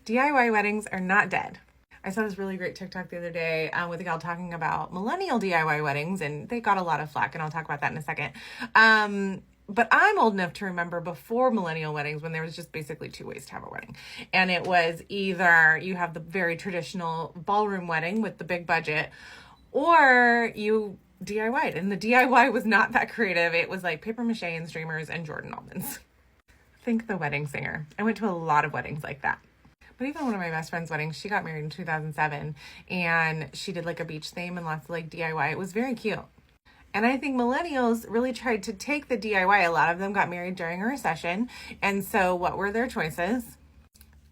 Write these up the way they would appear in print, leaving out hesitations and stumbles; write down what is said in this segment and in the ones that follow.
DIY weddings are not dead. I saw this really great TikTok the other day with a gal talking about millennial DIY weddings, and they got a lot of flack, and I'll talk about that in a second. But I'm old enough to remember before millennial weddings when there was just basically two ways to have a wedding. And it was either you have the very traditional ballroom wedding with the big budget, or you DIY'd. And the DIY was not that creative. It was like paper mache and streamers and Jordan almonds. Think The Wedding Singer. I went to a lot of weddings like that. But even one of my best friend's weddings, she got married in 2007, and she did like a beach theme and lots of like DIY. It was very cute. And I think millennials really tried to take the DIY. A lot of them got married during a recession. And so what were their choices?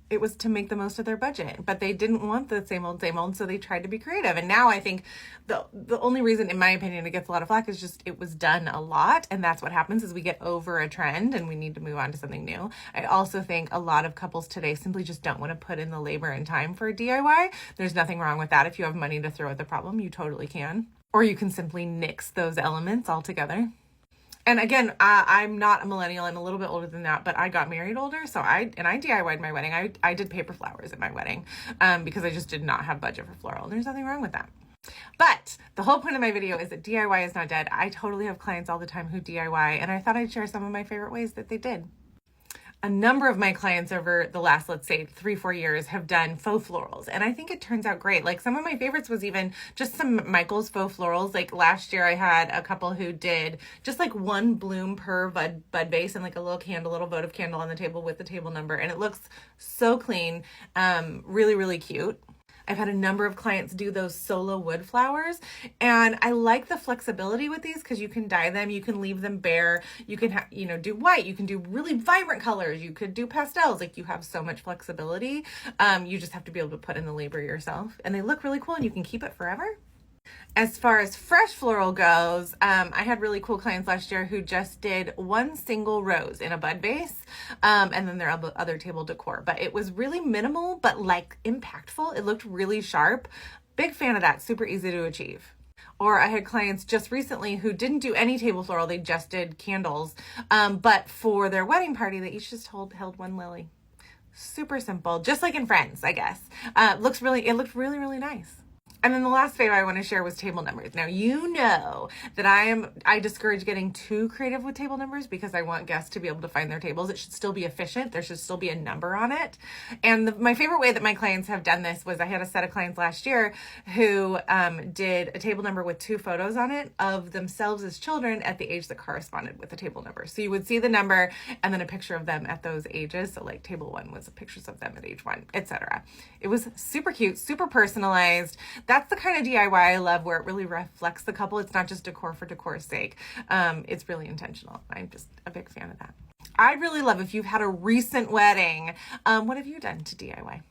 It was to make the most of their budget, but they didn't want the same old, so they tried to be creative. And now I think the only reason, in my opinion, it gets a lot of flack is just it was done a lot. And that's what happens is we get over a trend and we need to move on to something new. I also think a lot of couples today simply just don't want to put in the labor and time for a DIY. There's nothing wrong with that. If you have money to throw at the problem, you totally can. Or you can simply nix those elements altogether. And again, I'm not a millennial. I'm a little bit older than that, but I got married older. So I DIY'd my wedding. I did paper flowers at my wedding because I just did not have budget for floral. There's nothing wrong with that. But the whole point of my video is that DIY is not dead. I totally have clients all the time who DIY, and I thought I'd share some of my favorite ways that they did. A number of my clients over the last, let's say 3-4 years have done faux florals. And I think it turns out great. Like some of my favorites was even just some Michael's faux florals. Like last year I had a couple who did just like one bloom per bud base and like a little votive candle on the table with the table number. And it looks so clean. Really, really cute. I've had a number of clients do those solo wood flowers, and I like the flexibility with these because you can dye them, you can leave them bare, you can do white, you can do really vibrant colors, you could do pastels. Like you have so much flexibility. You just have to be able to put in the labor yourself, and they look really cool and you can keep it forever. As far as fresh floral goes, I had really cool clients last year who just did one single rose in a bud vase, and then their other table decor. But it was really minimal, but like impactful. It looked really sharp. Big fan of that. Super easy to achieve. Or I had clients just recently who didn't do any table floral. They just did candles. But for their wedding party, they each just held one lily. Super simple, just like in Friends, I guess. It looked really, really nice. And then the last fave I want to share was table numbers. Now, you know that I discourage getting too creative with table numbers because I want guests to be able to find their tables. It should still be efficient. There should still be a number on it. And my favorite way that my clients have done this was I had a set of clients last year who did a table number with 2 photos on it of themselves as children at the age that corresponded with the table number. So you would see the number and then a picture of them at those ages. So like table 1 was pictures of them at age 1, etc. It was super cute, super personalized. That's the kind of DIY I love where it really reflects the couple. It's not just decor for decor's sake. It's really intentional. I'm just a big fan of that. I'd really love if you've had a recent wedding. What have you done to DIY?